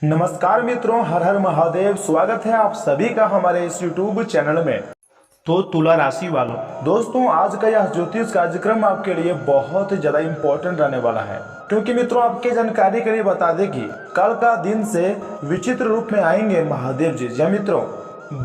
नमस्कार मित्रों, हर हर महादेव। स्वागत है आप सभी का हमारे इस YouTube चैनल में। तो तुला राशि वालों, दोस्तों आज का यह ज्योतिष कार्यक्रम आपके लिए बहुत ही ज़्यादा इम्पोर्टेंट रहने वाला है, क्योंकि मित्रों आपके जानकारी के लिए बता दें कि कल का दिन से विचित्र रूप में आएंगे महादेव जी। जी मित्रों,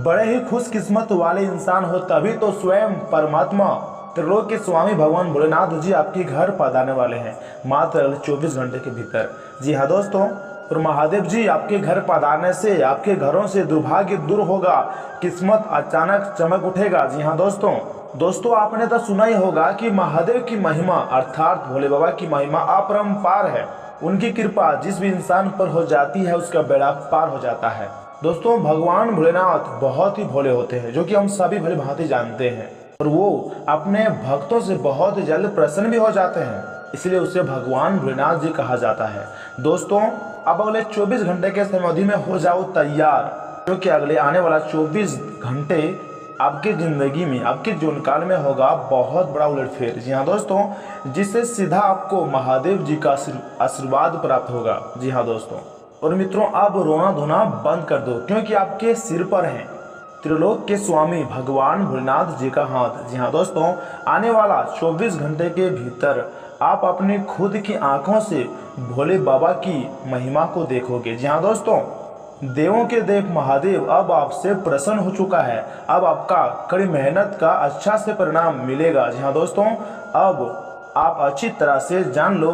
बड़े ही खुशकिस्मत वाले इंसान हो तभी तो स्वयं परमात्मा त्रिलोक के स्वामी भगवान भोलेनाथ जी आपके घर पधारने वाले हैं मात्र 24 घंटे के भीतर। जी हाँ दोस्तों, और महादेव जी आपके घर पधारने से आपके घरों से दुर्भाग्य दूर होगा, किस्मत अचानक चमक उठेगा। जी हाँ दोस्तों आपने तो सुना ही होगा कि महादेव की महिमा अर्थात भोले बाबा की महिमा अपरंपार है। उनकी कृपा जिस भी इंसान पर हो जाती है उसका बेड़ा पार हो जाता है। दोस्तों भगवान भोलेनाथ बहुत ही भोले होते हैं, जो कि हम सभी भली भांति जानते हैं, और वो अपने भक्तों से बहुत जल्द प्रसन्न भी हो जाते हैं, इसलिए उसे भगवान भोलेनाथ जी कहा जाता है। दोस्तों अब अगले 24 घंटे के समय में हो जाओ तैयार, क्योंकि अगले आने वाला 24 घंटे आपकी जिंदगी में, आपके जीवन काल में होगा बहुत बड़ा उलटफेर। जी हाँ दोस्तों, जिससे सीधा आपको महादेव जी का आशीर्वाद प्राप्त होगा। जी हाँ दोस्तों, और मित्रों अब रोना धोना बंद कर दो, क्योंकि आपके सिर पर है त्रिलोक के स्वामी भगवान भोलेनाथ जी का हाथ। जी हाँ दोस्तों, आने वाला 24 घंटे के भीतर आप अपनी खुद की आंखों से भोले बाबा की महिमा को देखोगे। जी हाँ दोस्तों, देवों के देव महादेव अब आपसे प्रसन्न हो चुका है। अब आपका कड़ी मेहनत का अच्छा से परिणाम मिलेगा। जी हाँ दोस्तों, अब आप अच्छी तरह से जान लो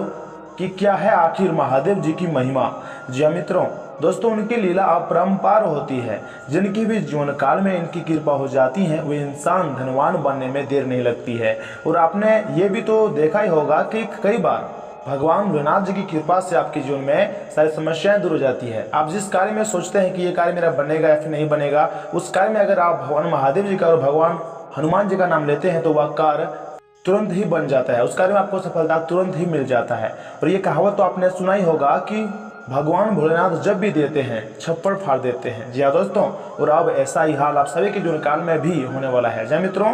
कि क्या है आखिर महादेव जी की महिमा। जी हाँ मित्रों, दोस्तों उनकी लीला अपरंपार होती है। जिनकी भी जीवन काल में इनकी कृपा हो जाती है वे इंसान धनवान बनने में देर नहीं लगती है। और आपने ये भी तो देखा ही होगा कि कई बार भगवान भोलेनाथ जी की कृपा से आपके जीवन में सारी समस्याएं दूर हो जाती है। आप जिस कार्य में सोचते हैं कि ये कार्य मेरा बनेगा या फिर नहीं बनेगा, उस कार्य में अगर आप भगवान महादेव जी का और भगवान हनुमान जी का नाम लेते हैं तो वह कार्य तुरंत ही बन जाता है, उस कार्य में आपको सफलता तुरंत ही मिल जाता है। और ये कहावत तो आपने सुना ही होगा कि भगवान भोलेनाथ जब भी देते हैं छप्पर फाड़ देते हैं। जी हाँ दोस्तों, और अब ऐसा ही हाल आप सभी के जीवन काल में भी होने वाला है। जी मित्रों,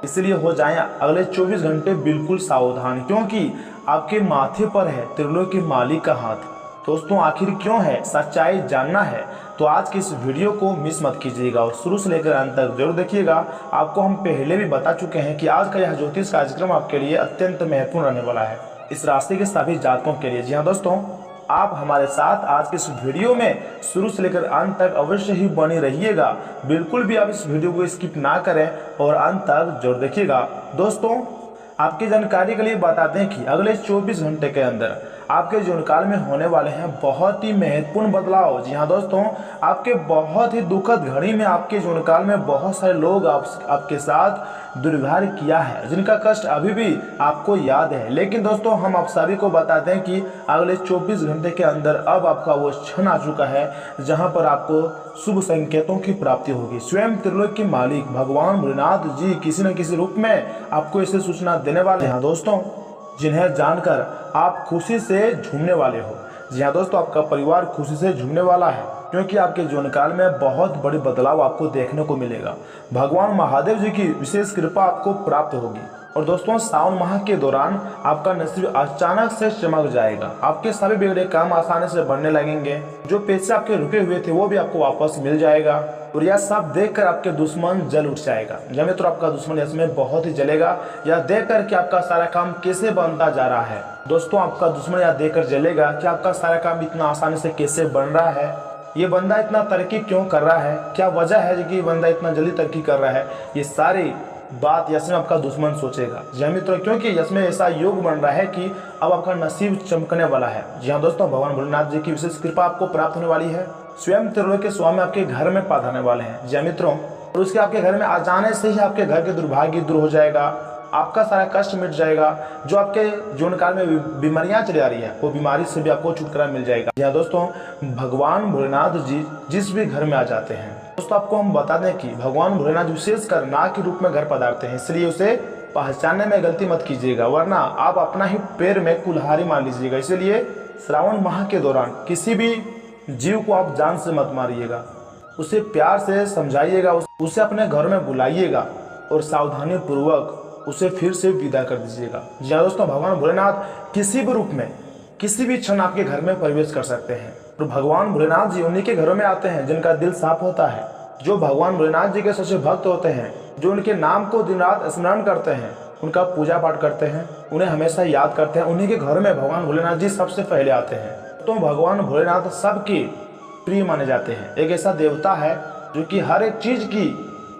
इसलिए हो जाएं अगले 24 घंटे बिल्कुल सावधान, क्योंकि आपके माथे पर है त्रिलोक के मालिक का हाथ। दोस्तों आखिर क्यों है, सच्चाई जानना है तो आज की इस वीडियो को मिस मत कीजिएगा और शुरू से लेकर अंत तक जरूर देखिएगा। आपको हम पहले भी बता चुके हैं कि आज का यह ज्योतिष कार्यक्रम आपके लिए अत्यंत महत्वपूर्ण रहने वाला है, इस राशि के सभी जातकों के लिए। जी हाँ दोस्तों, आप हमारे साथ आज के इस वीडियो में शुरू से लेकर अंत तक अवश्य ही बने रहिएगा। बिल्कुल भी आप इस वीडियो को स्किप ना करें और अंत तक जरूर देखिएगा। दोस्तों आपकी जानकारी के लिए बता दें कि अगले 24 घंटे के अंदर आपके जीवन काल में होने वाले हैं बहुत ही महत्वपूर्ण बदलाव। जी हाँ दोस्तों, आपके बहुत ही दुखद घड़ी में आपके जीवन काल में बहुत सारे लोग आपके साथ दुर्व्यवहार किया है, जिनका कष्ट अभी भी आपको याद है। लेकिन दोस्तों हम आप सभी को बता दें कि अगले 24 घंटे के अंदर अब आपका वो क्षण आ चुका है जहां पर आपको शुभ संकेतों की प्राप्ति होगी। स्वयं त्रिलोक के मालिक भगवान भोलेनाथ जी किसी न किसी रूप में आपको इसे सूचना देने वाले हैं दोस्तों, जिन्हें जानकर आप खुशी से झूमने वाले हो। जी हाँ दोस्तों, आपका परिवार खुशी से झूमने वाला है, क्योंकि आपके जीवन काल में बहुत बड़ी बदलाव आपको देखने को मिलेगा। भगवान महादेव जी की विशेष कृपा आपको प्राप्त होगी। और दोस्तों सावन माह के दौरान आपका नसीब अचानक से चमक जाएगा। आपके सभी बिगड़े काम आसानी से बढ़ने लगेंगे। जो पैसे आपके रुके हुए थे वो भी आपको वापस मिल जाएगा। और यह सब देखकर आपके दुश्मन जल उठ जाएगा। जब तो आपका दुश्मन इसमें बहुत ही जलेगा, यह देखकर कि आपका सारा काम कैसे बनता जा रहा है। दोस्तों आपका दुश्मन यह देखकर जलेगा कि आपका सारा काम इतना आसानी से कैसे बन रहा है, ये बंदा इतना तरक्की क्यों कर रहा है, क्या वजह है कि बंदा इतना जल्दी तरक्की कर रहा है। ये सारी बात यश में आपका दुश्मन सोचेगा। जी मित्रों, क्योंकि यश में ऐसा योग बन रहा है कि अब आपका नसीब चमकने वाला है। जी हाँ दोस्तों, भगवान भोलेनाथ जी की विशेष कृपा आपको प्राप्त होने वाली है। स्वयं त्रिलोक के स्वामी आपके घर में पधारने वाले हैं। जी मित्रों, और उसके आपके घर में आ जाने से ही आपके घर के दुर्भाग्य दूर हो जाएगा, आपका सारा कष्ट मिट जाएगा। जो आपके जीवन काल में बीमारियां चली आ रही है वो बीमारी से भी आपको छुटकारा मिल जाएगा। जी हाँ दोस्तों, भगवान भोलेनाथ जी जिस भी घर में आ जाते हैं, दोस्तों आपको हम बता दें कि भगवान भोलेनाथ विशेषकर नाग के रूप में घर पधारते हैं, इसलिए उसे पहचानने में गलती मत कीजिएगा, वरना आप अपना ही पैर में कुल्हाड़ी मार लीजिएगा। इसलिए श्रावण माह के दौरान किसी भी जीव को आप जान से मत मारिएगा, उसे प्यार से समझाइएगा, उसे अपने घर में बुलाइएगा और सावधानी पूर्वक उसे फिर से विदा कर दीजिएगा। जी दोस्तों, भगवान भोलेनाथ किसी भी रूप में किसी भी क्षण आपके घर में प्रवेश कर सकते हैं। तो भगवान भोलेनाथ जी उन्हीं के घरों में आते हैं जिनका दिल साफ होता है, जो भगवान भोलेनाथ जी के सच्चे भक्त होते हैं, जो उनके नाम को दिन रात स्मरण करते हैं, उनका पूजा पाठ करते हैं, उन्हें हमेशा याद करते हैं, उन्हीं के घर में भगवान भोलेनाथ जी सबसे पहले आते हैं। तो भगवान भोलेनाथ सबके प्रिय माने जाते हैं। एक ऐसा देवता है जो कि हर एक चीज की,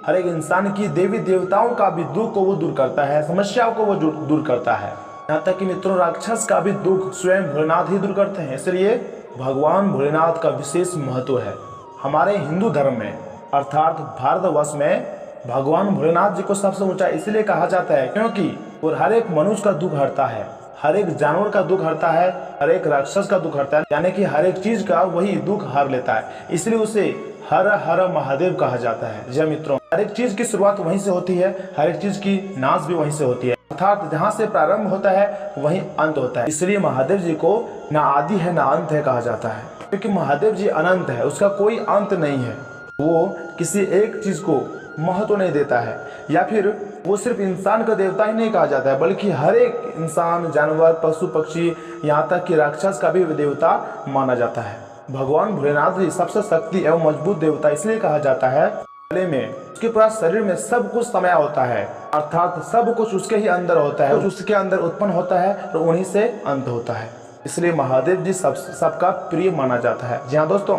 हर एक इंसान की, देवी देवताओं का भी दुख को वो दूर करता है, समस्याओं को वो दूर करता है। यहाँ तक कि मित्रों राक्षस का भी दुख स्वयं भोलेनाथ ही दूर करते हैं। इसलिए भगवान भोलेनाथ का विशेष महत्व है हमारे हिंदू धर्म में, अर्थात भारतवर्ष में। भगवान भोलेनाथ जी को सबसे ऊंचा इसलिए कहा जाता है क्योंकि वो हर एक मनुष्य का दुख हरता है, हर एक जानवर का दुख हरता है, हर एक राक्षस का दुख हरता है, यानी कि हर एक चीज का वही दुख हर लेता है। इसलिए उसे हर हर महादेव कहा जाता है। जी मित्रों, हर एक चीज की शुरुआत वहीं से होती है, हर एक चीज की नाश भी वहीं से होती है, अर्थात जहाँ से प्रारंभ होता है वहीं अंत होता है। इसलिए महादेव जी को ना आदि है ना अंत है कहा जाता है, क्योंकि महादेव जी अनंत है, उसका कोई अंत नहीं है। वो किसी एक चीज को महत्व नहीं देता है, या फिर वो सिर्फ इंसान का देवता ही नहीं कहा जाता है, बल्कि हर एक इंसान, जानवर, पशु पक्षी, यहाँ तक कि राक्षस का भी देवता माना जाता है। भगवान भोलेनाथ जी सबसे शक्ति एवं मजबूत देवता इसलिए कहा जाता है, गले में, उसके पूरा शरीर में सब कुछ समाया होता है, अर्थात सब कुछ उसके ही अंदर होता है, उसके अंदर उत्पन्न होता है और उन्हीं से अंत होता है। इसलिए महादेव जी सबका प्रिय माना जाता है। जी हाँ दोस्तों,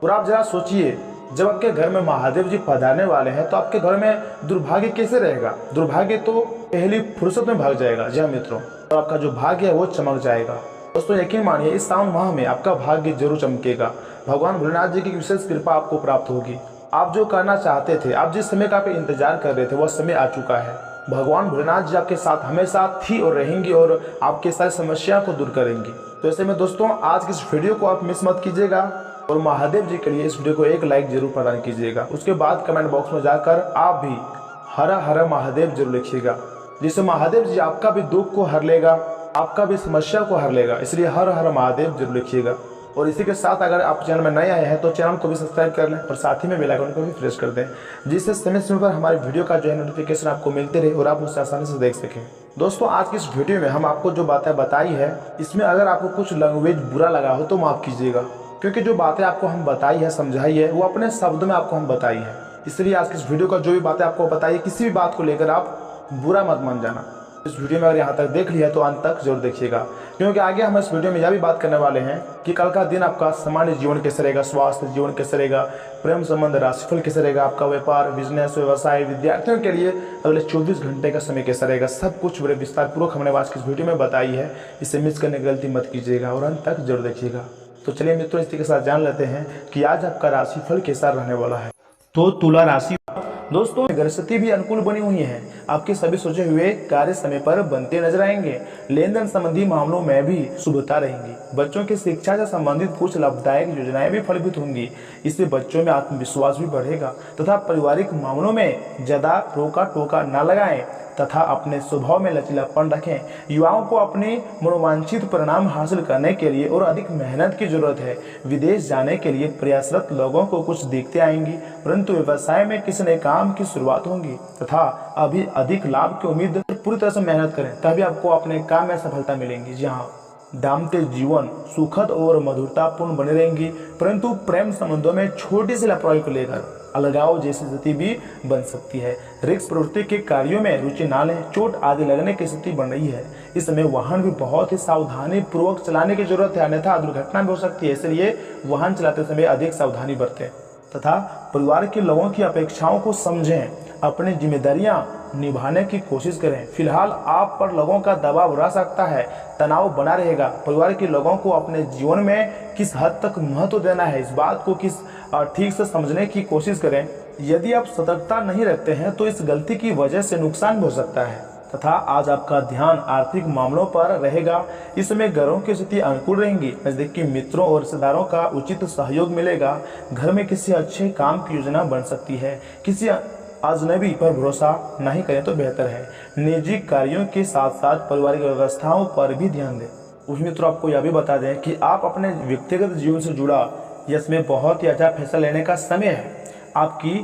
और आप जरा सोचिए, जब आपके घर में महादेव जी पधारने वाले हैं तो आपके घर में दुर्भाग्य कैसे रहेगा? दुर्भाग्य तो पहली फुर्सत में भाग जाएगा। जी हाँ मित्रों, और आपका जो भाग्य है वो चमक जाएगा। दोस्तों यकीन मानिए, इस सावन माह में आपका भाग्य जरूर चमकेगा। भगवान भोलेनाथ जी की विशेष कृपा आपको प्राप्त होगी। आप जो करना चाहते थे, आप जिस समय का आप इंतजार कर रहे थे, वह समय आ चुका है। भगवान भोलेनाथ जी आपके साथ हमेशा थी और रहेंगी और आपके सारी समस्या को दूर करेंगी। तो ऐसे में दोस्तों, आज की इस वीडियो को आप मिस मत कीजिएगा और महादेव जी के लिए इस वीडियो को एक लाइक जरूर प्रदान कीजिएगा। उसके बाद कमेंट बॉक्स में जाकर आप भी हर हर महादेव जरूर लिखिएगा, जिससे महादेव जी आपका भी दुख को हर लेगा, आपका भी समस्या को हर लेगा। इसलिए हर हर महादेव जरूर लिखिएगा। और इसी के साथ अगर आप चैनल में नए आए हैं तो चैनल को भी सब्सक्राइब कर लें और साथ ही में बेल आइकन को भी प्रेस कर दें, जिससे समय समय पर हमारे वीडियो का जो है नोटिफिकेशन आपको मिलते रहे और आप उसे आसानी से देख सकें। दोस्तों आज की इस वीडियो में हम आपको जो बातें बताई है, इसमें अगर आपको कुछ लैंग्वेज बुरा लगा हो तो माफ़ कीजिएगा, क्योंकि जो बातें आपको हम बताई है, समझाई है, वो अपने शब्द में आपको हम बताई है। इसलिए आज की इस वीडियो का जो भी बातें आपको बताई है, किसी भी बात को लेकर आप बुरा मत मान जाना। इस वीडियो में अगर यहाँ तक देख लिया तो अंत तक जरूर देखिएगा, क्योंकि आगे हम इस वीडियो में यह भी बात करने वाले हैं कि कल का दिन आपका सामान्य जीवन कैसे रहेगा, स्वास्थ्य जीवन कैसे रहेगा, प्रेम संबंध, राशिफल कैसे रहेगा, आपका व्यापार, बिजनेस, व्यवसाय, विद्यार्थियों के लिए अगले 24 घंटे का समय कैसा रहेगा, सब कुछ बड़े विस्तार पूर्वक हमने आज की इस वीडियो में बताई है। इसे मिस करने की गलती मत कीजिएगा और अंत तक जरूर देखिएगा। तो चलिए मित्रों, इसी के साथ जान लेते हैं कि आज आपका राशिफल कैसा रहने वाला है। तो तुला राशि दोस्तों, ग्रहस्थिति भी अनुकूल बनी हुई है। आपके सभी सोचे हुए कार्य समय पर बनते नजर आएंगे। लेन देन संबंधी मामलों में भी शुभता रहेंगी। बच्चों की शिक्षा से संबंधित कुछ लाभदायक योजनाएं भी फलीभूत होंगी। इससे बच्चों में आत्मविश्वास भी बढ़ेगा तथा पारिवारिक मामलों में ज्यादा रोका टोका न लगाएं तथा अपने स्वभाव में लचीलापन रखें। युवाओं को अपने मनोवांछित परिणाम हासिल करने के लिए और अधिक मेहनत की जरूरत है। विदेश जाने के लिए प्रयासरत लोगों को कुछ दिक्कतें आएंगी, परंतु व्यवसाय में किसी नए काम की शुरुआत होगी तथा अभी अधिक लाभ की उम्मीद। पूरी तरह से मेहनत करें तभी आपको अपने काम में सफलता मिलेगी। जी हाँ, दाम्पत्य जीवन सुखद और मधुरतापूर्ण बने रहेंगी, परंतु प्रेम संबंधों में छोटी सी लापरवाही को लेकर अलगाव जैसी स्थिति भी बन सकती है। रिस्क प्रवृत्ति के कार्यों में रुचि न लें, चोट आदि लगने की स्थिति बन रही है। इस समय वाहन भी बहुत ही सावधानी पूर्वक चलाने की जरूरत है, अन्यथा दुर्घटना भी हो सकती है। इसलिए वाहन चलाते समय अधिक सावधानी बरतें तथा परिवार के लोगों की अपेक्षाओं को समझें, अपनी जिम्मेदारियां निभाने की कोशिश करें। फिलहाल आप पर लोगों का दबाव रह सकता है, तनाव बना रहेगा। परिवार के लोगों को अपने जीवन में किस हद तक महत्व देना है, इस बात को ठीक से समझने की कोशिश करें। यदि आप सतर्कता नहीं रखते हैं तो इस गलती की वजह से नुकसान भी हो सकता है। तथा आज आपका ध्यान आर्थिक मामलों पर रहेगा। इस समय घरों की स्थिति अनुकूल रहेंगी। नजदीकी मित्रों और रिश्तेदारों का उचित सहयोग मिलेगा। घर में किसी अच्छे काम की योजना बन सकती है। किसी अजनबी पर भरोसा नहीं करें तो बेहतर है। निजी कार्यों के साथ साथ पारिवारिक व्यवस्थाओं पर भी ध्यान दें। उस मित्रों, आपको यह भी बता दें कि आप अपने व्यक्तिगत जीवन से जुड़ा इसमें बहुत ही अच्छा फैसला लेने का समय है। आपकी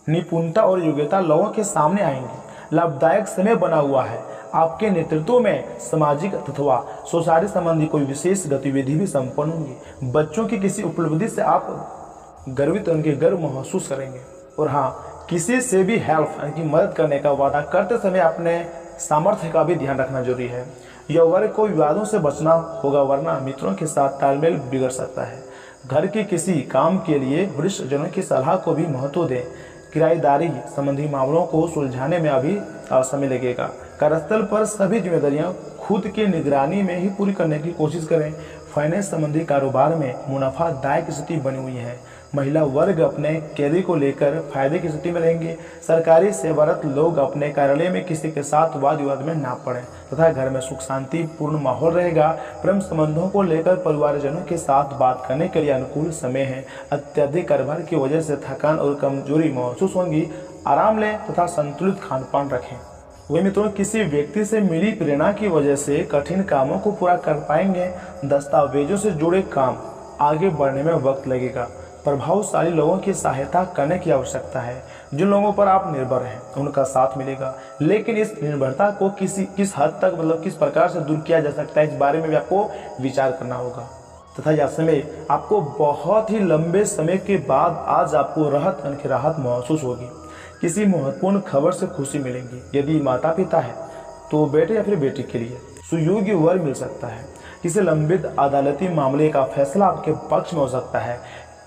निपुणता और योग्यता लोगों के सामने आएंगी। लाभदायक समय बना हुआ है। आपके नेतृत्व में सामाजिक अथवा सोसाइटी संबंधी कोई विशेष गतिविधि भी संपन्न होंगी। बच्चों की किसी उपलब्धि से आप गर्वित उनके गर्व महसूस करेंगे। और हाँ, किसी से भी हेल्प यानी कि मदद करने का वादा करते समय अपने सामर्थ्य का भी ध्यान रखना जरूरी है। यह वर्ग को विवादों से बचना होगा, वरना मित्रों के साथ तालमेल बिगड़ सकता है। घर के किसी काम के लिए वरिष्ठ जनों की सलाह को भी महत्व दें। किराएदारी संबंधी मामलों को सुलझाने में अभी समय लगेगा। कार्यस्थल पर सभी जिम्मेदारियां खुद की निगरानी में ही पूरी करने की कोशिश करें। फाइनेंस संबंधी कारोबार में मुनाफादायक स्थिति बनी हुई है। महिला वर्ग अपने कैरियर को लेकर फायदे की स्थिति में रहेंगे। सरकारी सेवारत लोग अपने कार्यालय में किसी के साथ वाद विवाद में ना पड़े तथा घर में सुख शांति पूर्ण माहौल रहेगा। प्रेम संबंधों को लेकर परिवारजनों के साथ बात करने के लिए अनुकूल समय है। अत्यधिक कारोबार की वजह से थकान और कमजोरी महसूस होगी। आराम लें तथा संतुलित खान पान रखें। वही मित्रों, किसी व्यक्ति से मिली प्रेरणा की वजह से कठिन कामों को पूरा कर पाएंगे। दस्तावेजों से जुड़े काम आगे बढ़ने में वक्त लगेगा। प्रभावशाली लोगों की सहायता करने की आवश्यकता है। जिन लोगों पर आप निर्भर हैं उनका साथ मिलेगा, लेकिन इस निर्भरता को किस हद तक किस प्रकार से दूर किया जा सकता है, इस बारे में भी आपको विचार करना होगा। तथा यह समय आपको बहुत ही लंबे समय के बाद आज आपको राहत महसूस होगी। किसी महत्वपूर्ण खबर से खुशी मिलेगी। यदि माता पिता है तो बेटे या फिर बेटी के लिए सुयोग्य वर मिल सकता है। किसी लंबित अदालती मामले का फैसला आपके पक्ष में हो सकता है।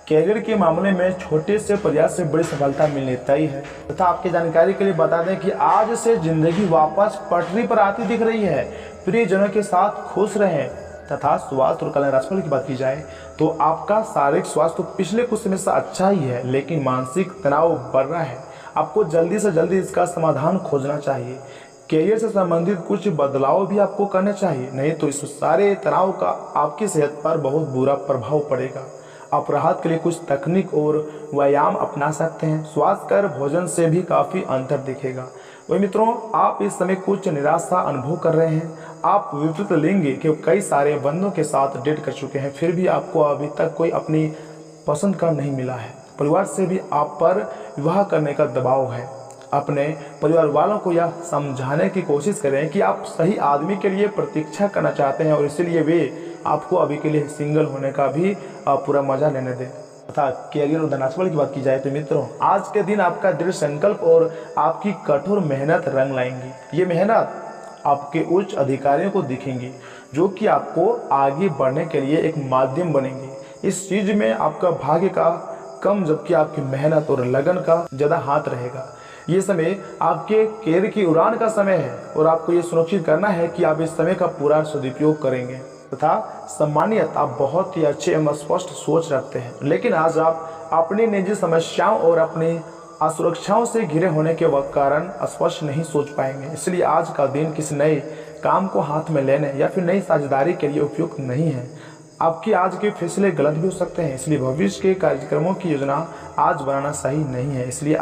कैरियर के मामले में छोटे से प्रयास से बड़ी सफलता मिलनी तय है। तथा आपकी जानकारी के लिए बता दें कि आज से जिंदगी वापस पटरी पर आती दिख रही है। प्रियजनों के साथ खुश रहें। तथा स्वास्थ्य और कल्याण राशिफल की बात की जाए तो आपका शारीरिक स्वास्थ्य पिछले कुछ समय से अच्छा ही है, लेकिन मानसिक तनाव बढ़ रहा है। आपको जल्दी से जल्दी इसका समाधान खोजना चाहिए। कैरियर से संबंधित कुछ बदलाव भी आपको करने चाहिए, नहीं तो इस सारे तनाव का आपकी सेहत पर बहुत बुरा प्रभाव पड़ेगा। आप राहत के लिए कुछ तकनीक और व्यायाम अपना सकते हैं। स्वास्थ्य कर भोजन से भी काफ़ी अंतर दिखेगा। वही मित्रों, आप इस समय कुछ निराशा अनुभव कर रहे हैं। आप विपरीत लेंगे कि कई सारे बंदों के साथ डेट कर चुके हैं, फिर भी आपको अभी तक कोई अपनी पसंद का नहीं मिला है। परिवार से भी आप पर विवाह करने का दबाव है। अपने परिवार वालों को यह समझाने की कोशिश करें कि आप सही आदमी के लिए प्रतीक्षा करना चाहते हैं और इसीलिए वे आपको अभी के लिए सिंगल होने का भी पूरा मजा लेने दें। तथा कैरियर और धनात्मक की बात की जाए तो मित्रों, आज के दिन आपका दृढ़ संकल्प और आपकी कठोर मेहनत रंग लाएंगी। ये मेहनत आपके उच्च अधिकारियों को दिखेंगी, जो कि आपको आगे बढ़ने के लिए एक माध्यम बनेंगे। इस चीज में आपका भाग्य का कम जबकि आपकी मेहनत और लगन का ज़्यादा हाथ रहेगा। ये समय आपके कैरियर की उड़ान का समय है और आपको ये सुनिश्चित करना है कि आप इस समय का पूरा सदुपयोग करेंगे। तथा सम्मानियत आप बहुत ही अच्छे एवं स्पष्ट सोच रखते हैं, लेकिन आज आप अपनी निजी समस्याओं और अपनी असुरक्षाओं से घिरे होने के कारण स्पष्ट नहीं सोच पाएंगे। इसलिए आज का दिन किसी नए काम को हाथ में लेने या फिर नई साझेदारी के लिए उपयुक्त नहीं है। आपके आज के फैसले गलत भी हो सकते हैं, इसलिए भविष्य के कार्यक्रमों की योजना आज बनाना सही नहीं है। इसलिए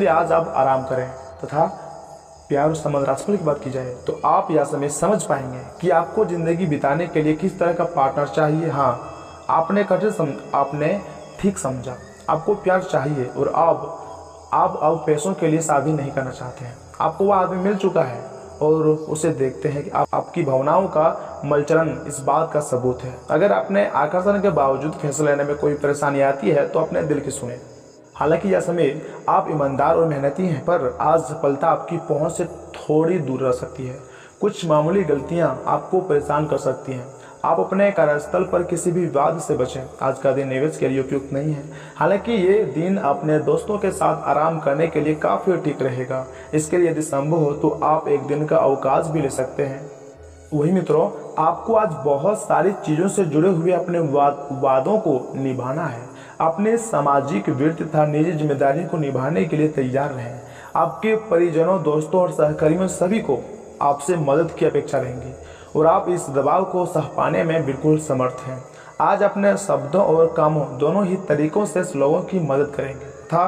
आज आप आराम करें। तथा प्यार और संबंध राशिफल की बात की जाए तो आप यह समय समझ पाएंगे कि आपको जिंदगी बिताने के लिए किस तरह का पार्टनर चाहिए। हाँ, आपने ठीक समझा, आपको प्यार चाहिए और आप अब पैसों के लिए शादी नहीं करना चाहते हैं। आपको वह आदमी मिल चुका है और उसे देखते हैं कि आपकी भावनाओं का मलचलन इस बात का सबूत है। अगर अपने आकर्षण के बावजूद फैसला लेने में कोई परेशानी आती है तो अपने दिल की सुने। हालांकि यह समय आप ईमानदार और मेहनती हैं, पर आज सफलता आपकी पहुंच से थोड़ी दूर रह सकती है। कुछ मामूली गलतियां आपको परेशान कर सकती हैं। आप अपने कार्यस्थल पर किसी भी विवाद से बचें। आज का दिन निवेश के लिए उपयुक्त नहीं है। हालांकि ये दिन अपने दोस्तों के साथ आराम करने के लिए काफ़ी ठीक रहेगा। इसके लिए यदि संभव हो तो आप एक दिन का अवकाश भी ले सकते हैं। वही मित्रों, आपको आज बहुत सारी चीज़ों से जुड़े हुए अपने वादों को निभाना है। अपने सामाजिक वृत्ति तथा निजी जिम्मेदारी को निभाने के लिए तैयार रहें। आपके परिजनों, दोस्तों और सहकर्मियों सभी को आपसे मदद की अपेक्षा रहेंगी और आप इस दबाव को सह पाने में बिल्कुल समर्थ हैं। आज अपने शब्दों और कामों दोनों ही तरीकों से लोगों की मदद करेंगे तथा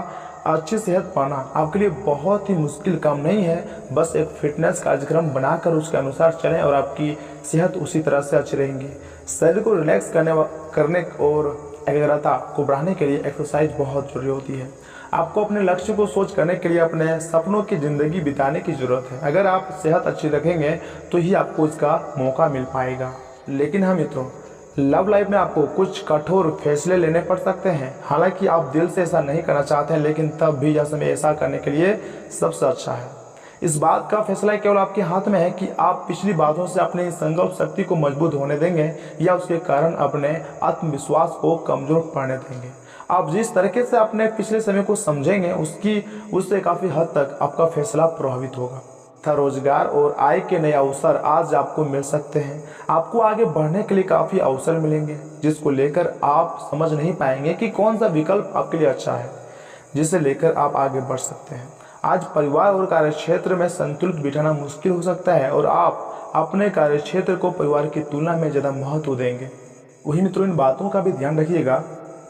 अच्छी सेहत पाना आपके लिए बहुत ही मुश्किल काम नहीं है। बस एक फिटनेस कार्यक्रम बनाकर उसके अनुसार चलें और आपकी सेहत उसी तरह से अच्छी रहेंगी। शरीर को रिलैक्स करने और एकाग्रता को बढ़ाने के लिए एक्सरसाइज बहुत जरूरी होती है। आपको अपने लक्ष्य को सोच करने के लिए अपने सपनों की ज़िंदगी बिताने की ज़रूरत है। अगर आप सेहत अच्छी रखेंगे तो ही आपको इसका मौका मिल पाएगा। लेकिन हाँ मित्रों, लव लाइफ में आपको कुछ कठोर फैसले लेने पड़ सकते हैं। हालांकि आप दिल से ऐसा नहीं करना चाहते हैं, लेकिन तब भी यह समय ऐसा करने के लिए सबसे अच्छा है। इस बात का फैसला केवल आपके हाथ में है कि आप पिछली बातों से अपनी संकल्प शक्ति को मजबूत होने देंगे या उसके कारण अपने आत्मविश्वास को कमजोर पड़ने देंगे। आप जिस तरीके से अपने पिछले समय को समझेंगे उससे काफ़ी हद तक आपका फैसला प्रभावित होगा। तथा रोजगार और आय के नए अवसर आज आपको मिल सकते हैं। आपको आगे बढ़ने के लिए काफ़ी अवसर मिलेंगे, जिसको लेकर आप समझ नहीं पाएंगे कि कौन सा विकल्प आपके लिए अच्छा है, जिसे लेकर आप आगे बढ़ सकते हैं। आज परिवार और कार्यक्षेत्र में संतुलित बिठाना मुश्किल हो सकता है और आप अपने कार्यक्षेत्र को परिवार की तुलना में ज़्यादा महत्व देंगे। वही मित्रों, इन बातों का भी ध्यान रखिएगा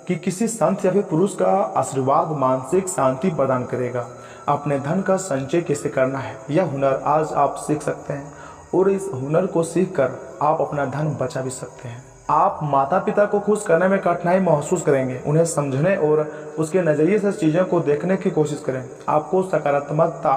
कि किसी संत या फिर पुरुष का आशीर्वाद मानसिक शांति प्रदान करेगा। अपने धन का संचय कैसे करना है, यह हुनर आज आप सीख सकते हैं और इस हुनर को सीखकर आप अपना धन बचा भी सकते हैं। आप माता पिता को खुश करने में कठिनाई महसूस करेंगे। उन्हें समझने और उसके नज़रिए से चीज़ों को देखने की कोशिश करें। आपको सकारात्मकता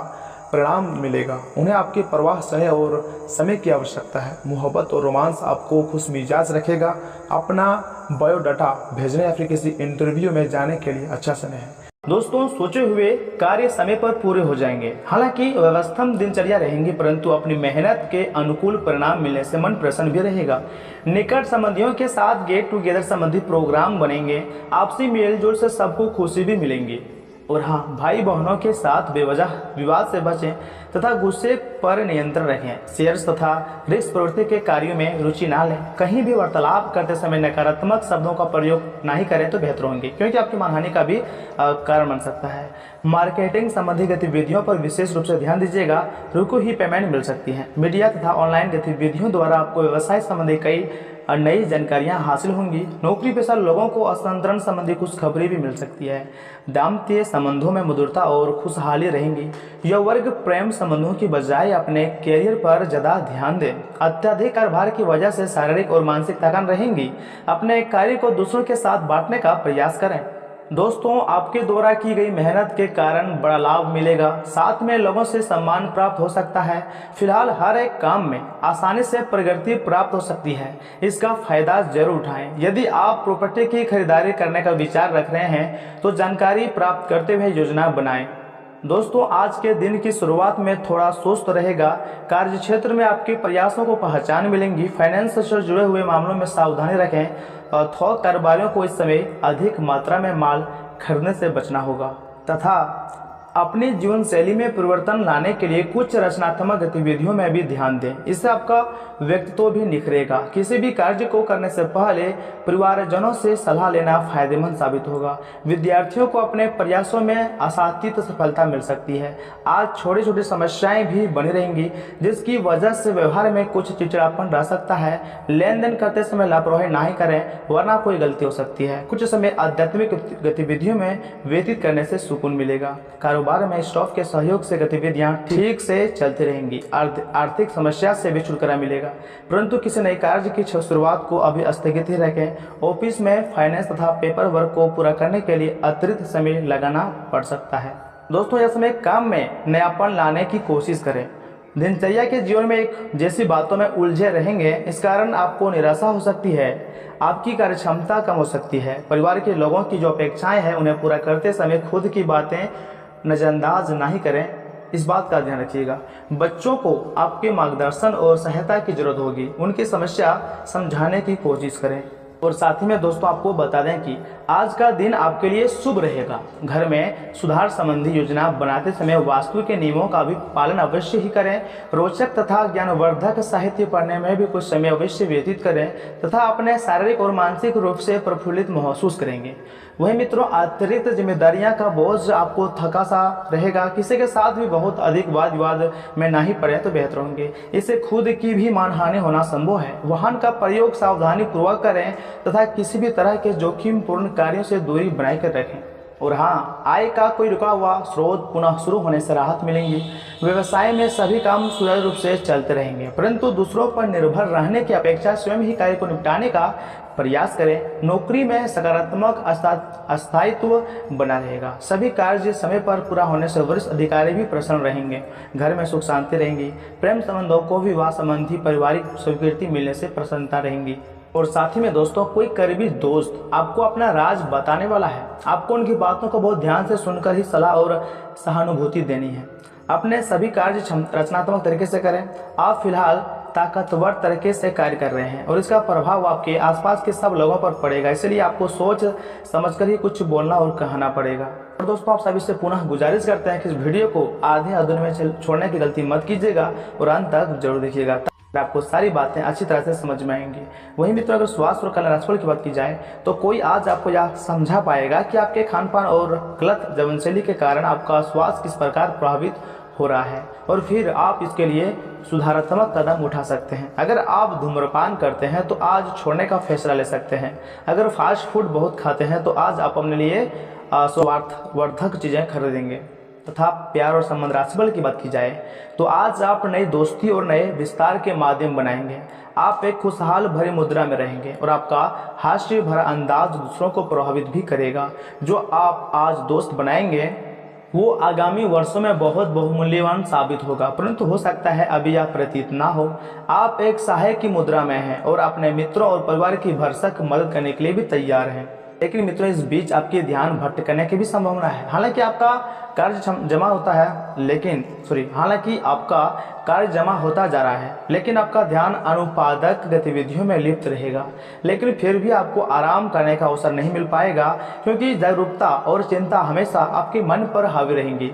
परिणाम मिलेगा। उन्हें आपकी परवाह स्नेह और समय की आवश्यकता है। मोहब्बत और रोमांस आपको खुश मिजाज रखेगा। अपना बायोडाटा भेजने या फिर किसी इंटरव्यू में जाने के लिए अच्छा समय है। दोस्तों, सोचे हुए कार्य समय पर पूरे हो जाएंगे। हालांकि व्यवस्थित दिनचर्या रहेंगी, परंतु अपनी मेहनत के अनुकूल परिणाम मिलने से मन प्रसन्न भी रहेगा। निकट संबंधियों के साथ गेट टुगेदर संबंधी प्रोग्राम बनेंगे। आपसी मेलजोल से सबको खुशी भी मिलेंगी। और हाँ, भाई बहनों के साथ बेवजह विवाद से बचें तथा गुस्से पर नियंत्रण रखें। शेयर्स तथा रिस्क प्रवृत्ति के कार्यों में रुचि ना लें। कहीं भी वार्तालाप करते समय नकारात्मक शब्दों का प्रयोग नहीं करें तो बेहतर होंगे, क्योंकि आपकी मानहानि का भी कारण बन सकता है। मार्केटिंग संबंधी गतिविधियों पर विशेष रूप से ध्यान दीजिएगा। रुको ही पेमेंट मिल सकती है। मीडिया तथा ऑनलाइन गतिविधियों द्वारा आपको व्यवसाय संबंधी कई नई जानकारियां हासिल होंगी। नौकरी पेशा लोगों को स्थानांतरण संबंधी कुछ खबरें भी मिल सकती है। दाम्पत्य संबंधों में मधुरता और खुशहाली रहेंगी। यह वर्ग प्रेम संबंधों की बजाय अपने कैरियर पर ज़्यादा ध्यान दें। अत्यधिक कार्यभार की वजह से शारीरिक और मानसिक थकान रहेंगी। अपने कार्य को दूसरों के साथ बांटने का प्रयास करें। दोस्तों, आपके द्वारा की गई मेहनत के कारण बड़ा लाभ मिलेगा। साथ में लोगों से सम्मान प्राप्त हो सकता है। फिलहाल हर एक काम में आसानी से प्रगति प्राप्त हो सकती है। इसका फायदा जरूर उठाएं। यदि आप प्रॉपर्टी की खरीदारी करने का विचार रख रहे हैं तो जानकारी प्राप्त करते हुए योजना बनाएं। दोस्तों, आज के दिन की शुरुआत में थोड़ा सुस्त रहेगा। कार्य क्षेत्र में आपके प्रयासों को पहचान मिलेंगी। फाइनेंस से जुड़े हुए मामलों में सावधानी रखें। थोक कारोबारियों को इस समय अधिक मात्रा में माल खरीदने से बचना होगा तथा अपनी जीवन शैली में परिवर्तन लाने के लिए कुछ रचनात्मक गतिविधियों में भी ध्यान दें। इससे आपका व्यक्तित्व भी निखरेगा। किसी भी कार्य को करने से पहले परिवारजनों से सलाह लेना फायदेमंद साबित होगा। विद्यार्थियों को अपने प्रयासों में आशातीत सफलता मिल सकती है। आज छोटी छोटी समस्याएं भी बनी रहेंगी, जिसकी वजह से व्यवहार में कुछ चिड़चिड़ापन रह सकता है। लेन देन करते समय लापरवाही नहीं करें, वरना कोई गलती हो सकती है। कुछ समय आध्यात्मिक गतिविधियों में व्यतीत करने से सुकून मिलेगा। कारोबार में स्टाफ के सहयोग से गतिविधियां ठीक से चलती रहेंगी। आर्थिक समस्या से भी छुटकारा मिलेगा, परंतु किसी नए कार्य की शुरुआत को अभी स्थगित ही रखें। ऑफिस में फाइनेंस तथा पेपर वर्क को पूरा करने के लिए अतिरिक्त समय लगाना पड़ सकता है। दोस्तों, यह समय काम में नयापन लाने की कोशिश करें। दिनचर्या के जीवन में एक जैसी बातों में उलझे रहेंगे, इस कारण आपको निराशा हो सकती है। आपकी कार्य क्षमता कम हो सकती है। परिवार के लोगों की जो अपेक्षाएं हैं उन्हें पूरा करते समय खुद की बातें नजरअंदाज नहीं करें, इस बात का ध्यान रखिएगा। बच्चों को आपके मार्गदर्शन और सहायता की जरूरत होगी। उनकी समस्या समझाने की कोशिश करें। और साथ ही में दोस्तों, आपको बता दें कि आज का दिन आपके लिए शुभ रहेगा। घर में सुधार संबंधी योजना बनाते समय वास्तु के नियमों का भी पालन अवश्य ही करें। रोचक तथा ज्ञानवर्धक साहित्य पढ़ने में भी कुछ समय अवश्य व्यतीत करें तथा अपने शारीरिक और मानसिक रूप से प्रफुल्लित महसूस करेंगे। वही मित्रों, अतिरिक्त जिम्मेदारियां का बोझ आपको थका सा रहेगा। किसी के साथ भी बहुत अधिक वाद विवाद में नहीं पड़े तो बेहतर होंगे। इससे खुद की भी मानहानि होना संभव है। वाहन का प्रयोग सावधानी पूर्वक करें तथा किसी भी तरह के जोखिमपूर्ण कार्यों से दूरी बनाए कर रखें। और हाँ, आय का कोई रुका हुआ स्रोत पुनः शुरू होने से राहत मिलेंगी। व्यवसाय में सभी काम सुचारू रूप से चलते रहेंगे, परंतु दूसरों पर निर्भर रहने की अपेक्षा स्वयं ही कार्य को निपटाने का प्रयास करें। नौकरी में सकारात्मक अस्थायित्व बना रहेगा। सभी कार्य समय पर पूरा होने से वरिष्ठ अधिकारी भी प्रसन्न रहेंगे। घर में सुख शांति रहेंगी। प्रेम संबंधों को विवाह संबंधी पारिवारिक स्वीकृति मिलने से प्रसन्नता रहेंगी। और साथ ही में दोस्तों, कोई करीबी दोस्त आपको अपना राज बताने वाला है। आपको उनकी बातों को बहुत ध्यान से सुनकर ही सलाह और सहानुभूति देनी है। अपने सभी कार्य रचनात्मक तरीके से करें। आप फिलहाल ताकतवर तरीके से कार्य कर रहे हैं और इसका प्रभाव आपके आसपास के सब लोगों पर पड़ेगा, इसलिए आपको सोच समझकर ही कुछ बोलना और कहना पड़ेगा। और दोस्तों, आप सभी से पुनः गुजारिश करते हैं कि इस वीडियो को आधे अधूरे में छोड़ने की गलती मत कीजिएगा और अंत तक जरूर देखिएगा, आपको सारी बातें अच्छी तरह से समझ में आएंगी। वहीं मित्रों, अगर स्वास्थ्य और कल्याण राशिफल की बात की जाए तो कोई आज आपको यह समझा पाएगा कि आपके खान पान और गलत जीवनशैली के कारण आपका स्वास्थ्य किस प्रकार प्रभावित हो रहा है और फिर आप इसके लिए सुधारात्मक कदम उठा सकते हैं। अगर आप धूम्रपान करते हैं तो आज छोड़ने का फैसला ले सकते हैं। अगर फास्ट फूड बहुत खाते हैं तो आज आप अपने लिए स्वार्थवर्धक चीज़ें खरीदेंगे। तथा प्यार और संबंध राशिफल की बात की जाए तो आज आप नई दोस्ती और नए विस्तार के माध्यम बनाएंगे। आप एक खुशहाल भरी मुद्रा में रहेंगे और आपका हास्य भरा अंदाज दूसरों को प्रभावित भी करेगा। जो आप आज दोस्त बनाएंगे वो आगामी वर्षों में बहुत बहुमूल्यवान साबित होगा, परंतु हो सकता है अभी यह प्रतीत ना हो। आप एक सहायक की मुद्रा में हैं और अपने मित्रों और परिवार की भरसक मदद करने के लिए भी तैयार हैं। लेकिन मित्रों, इस बीच आपके ध्यान भटकने की भी संभावना है। हालांकि आपका कार्य जमा होता जा रहा है, लेकिन आपका ध्यान अनुपादक गतिविधियों में लिप्त रहेगा। लेकिन फिर भी आपको आराम करने का अवसर नहीं मिल पाएगा, क्योंकि जागरूकता और चिंता हमेशा आपके मन पर हावी रहेंगी।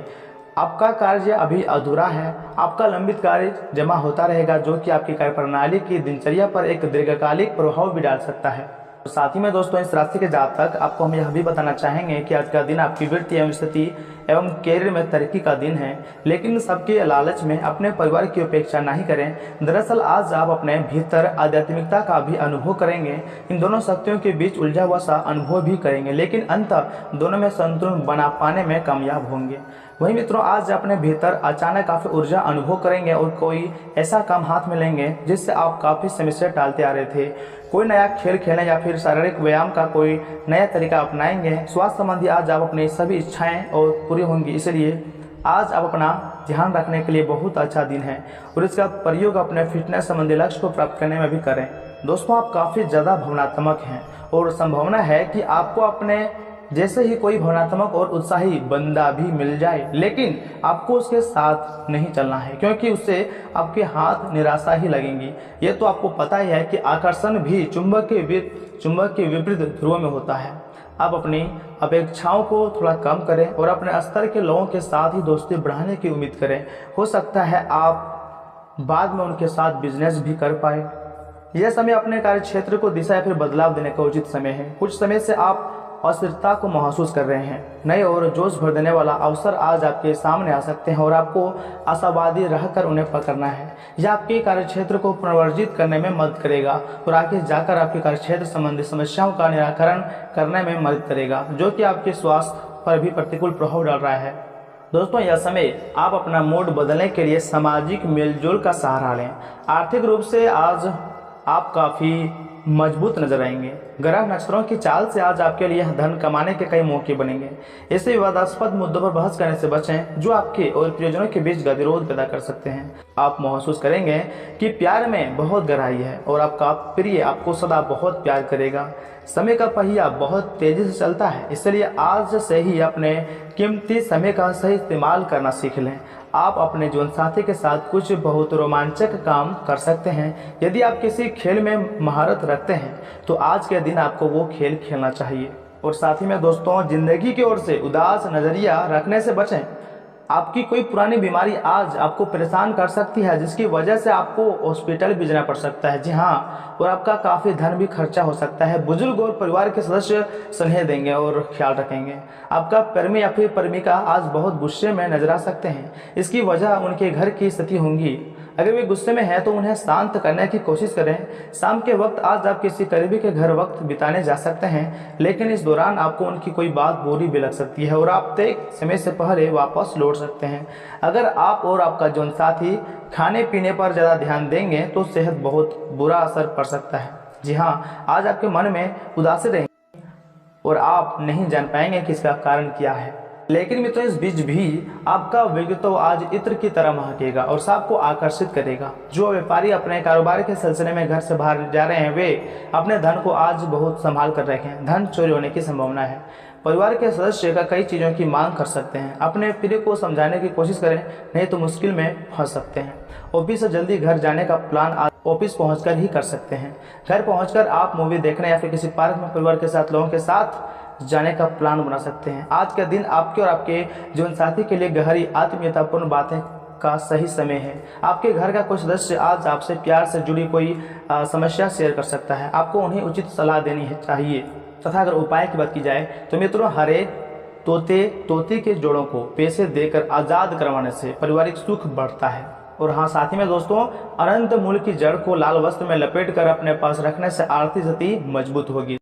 आपका कार्य अभी अधूरा है। आपका लंबित कार्य जमा होता रहेगा, जो कि आपकी कार्य प्रणाली की दिनचर्या पर एक दीर्घकालिक प्रभाव भी डाल सकता है। साथ ही में दोस्तों, इस राशि के जातक आपको हम यह भी बताना चाहेंगे कि आज का दिन आपकी वृत्ति एवं स्थिति एवं कैरियर में तरक्की का दिन है, लेकिन सबके लालच में अपने परिवार की उपेक्षा नहीं करें। दरअसल आज आप अपने भीतर आध्यात्मिकता का भी अनुभव करेंगे। इन दोनों शक्तियों के बीच उलझा हुआ सा अनुभव भी करेंगे, लेकिन अंततः दोनों में संतुलन बना पाने में कामयाब होंगे। वहीं मित्रों, आज अपने भीतर अचानक काफ़ी ऊर्जा अनुभव करेंगे और कोई ऐसा काम हाथ में लेंगे जिससे आप काफ़ी समय से टालते आ रहे थे। कोई नया खेल खेलने या फिर शारीरिक व्यायाम का कोई नया तरीका अपनाएंगे। स्वास्थ्य संबंधी आज आप अपनी सभी इच्छाएं और पूरी होंगी, इसलिए आज आप अपना ध्यान रखने के लिए बहुत अच्छा दिन है और इसका प्रयोग अपने फिटनेस संबंधी लक्ष्य को प्राप्त करने में भी करें। दोस्तों, आप काफ़ी ज़्यादा भावनात्मक हैं और संभावना है कि आपको अपने जैसे ही कोई भावनात्मक और उत्साही बंदा भी मिल जाए, लेकिन आपको उसके साथ नहीं चलना है, क्योंकि उससे आपके हाथ निराशा ही लगेंगी। ये तो आपको पता ही है कि आकर्षण भी चुंबक के विपरीत ध्रुव में होता है। आप अपनी अपेक्षाओं को थोड़ा कम करें और अपने स्तर के लोगों के साथ ही दोस्ती बढ़ाने की उम्मीद करें। हो सकता है आप बाद में उनके साथ बिजनेस भी कर पाए। यह समय अपने कार्य क्षेत्र को दिशा या फिर बदलाव देने का उचित समय है। कुछ समय से आप अस्थिरता को महसूस कर रहे हैं। नए और जोश भर देने वाला अवसर आज आपके सामने आ सकते हैं और आपको आशावादी रहकर उन्हें पकड़ना है। यह आपके कार्यक्षेत्र को पुनर्वर्जित करने में मदद करेगा और आगे जाकर आपके कार्यक्षेत्र संबंधी समस्याओं का निराकरण करने में मदद करेगा, जो कि आपके स्वास्थ्य पर भी प्रतिकूल प्रभाव डाल रहा है। दोस्तों, यह समय आप अपना मूड बदलने के लिए सामाजिक मेलजोल का सहारा लें। आर्थिक रूप से आज आप काफ़ी मजबूत नजर आएंगे। ग्रह नक्षत्रों की चाल से आज आपके लिए धन कमाने के कई मौके बनेंगे। ऐसे विवादास्पद मुद्दों पर बहस करने से बचें जो आपके और प्रियजनों के बीच गतिरोध पैदा कर सकते हैं। आप महसूस करेंगे कि प्यार में बहुत गहराई है और आपका प्रिय आपको सदा बहुत प्यार करेगा। समय का पहिया बहुत तेजी से चलता है, इसलिए आज से ही अपने कीमती समय का सही इस्तेमाल करना सीख लें। आप अपने जीवन साथी के साथ कुछ बहुत रोमांचक काम कर सकते हैं। यदि आप किसी खेल में महारत रखते हैं तो आज के दिन आपको वो खेल खेलना चाहिए। और साथ ही में दोस्तों, जिंदगी की ओर से उदास नजरिया रखने से बचें। आपकी कोई पुरानी बीमारी आज आपको परेशान कर सकती है, जिसकी वजह से आपको हॉस्पिटल भी जाना पड़ सकता है। जी हाँ, और आपका काफ़ी धन भी खर्चा हो सकता है। बुजुर्ग और परिवार के सदस्य स्नेह देंगे और ख्याल रखेंगे। आपका प्रेमी या फिर प्रेमिका आज बहुत गुस्से में नजर आ सकते हैं। इसकी वजह उनके घर की स्थिति होंगी। अगर वे गुस्से में हैं तो उन्हें शांत करने की कोशिश करें। शाम के वक्त आज आप किसी करीबी के घर वक्त बिताने जा सकते हैं, लेकिन इस दौरान आपको उनकी कोई बात बुरी भी लग सकती है और आप तय समय से पहले वापस लौट सकते हैं। अगर आप और आपका जीवन साथी खाने पीने पर ज़्यादा ध्यान देंगे तो सेहत बहुत बुरा असर पड़ सकता है। जी हाँ, आज आपके मन में उदासी रहेंगे और आप नहीं जान पाएंगे कि इसका कारण क्या है। लेकिन मित्रों, इस बीच भी आपका व्यक्तित्व आज इत्र की तरह महकेगा और सबको आकर्षित करेगा। जो व्यापारी अपने कारोबार के सिलसिले में घर से बाहर जा रहे हैं, वे अपने धन को आज बहुत संभाल कर रखें। धन चोरी होने की संभावना है। परिवार के सदस्य का कई चीज़ों की मांग कर सकते हैं। अपने प्रिय को समझाने की कोशिश करें, नहीं तो मुश्किल में फंस सकते हैं। ऑफिस से जल्दी घर जाने का प्लान आज ऑफिस पहुंचकर ही कर सकते हैं। घर पहुंचकर आप मूवी देखने या फिर किसी पार्क में परिवार के साथ लोगों के साथ जाने का प्लान बना सकते हैं। आज का दिन आपके और आपके जीवन साथी के लिए गहरी आत्मीयतापूर्ण बातें का सही समय है। आपके घर का कोई सदस्य आज आपसे प्यार से जुड़ी कोई समस्या शेयर कर सकता है। आपको उन्हें उचित सलाह देनी चाहिए। तथा अगर उपाय की बात की जाए तो मित्रों, हरे तोते के जोड़ों को पैसे देकर आज़ाद करवाने से पारिवारिक सुख बढ़ता है। और हाँ, साथ ही में दोस्तों, अनंत मूल की जड़ को लाल वस्त्र में लपेट कर अपने पास रखने से आर्थिक स्थिति मजबूत होगी।